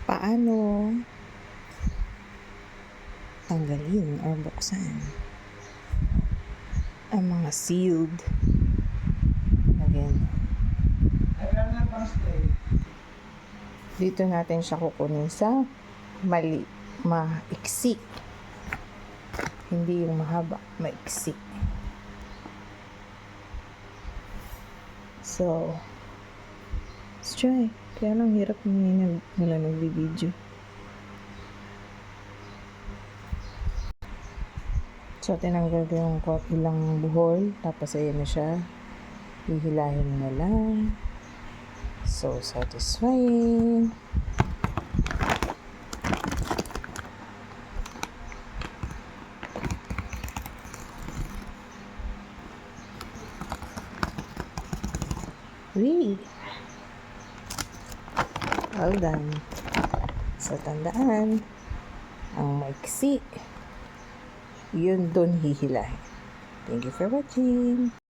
paano tanggalin or buksan ang mga sealed again. Dito natin siya kukunin sa maiksi, hindi yung mahaba, maiksi. So let's try. Kaya lang hirap nila nag-video. So, tinanggal ko yung ilang buhol. Tapos, ayan na siya. Hihilahin mo na lang. So satisfying. Wee! Well done. So, tandaan, ang maiksi, yun doon hihilahin. Thank you for watching.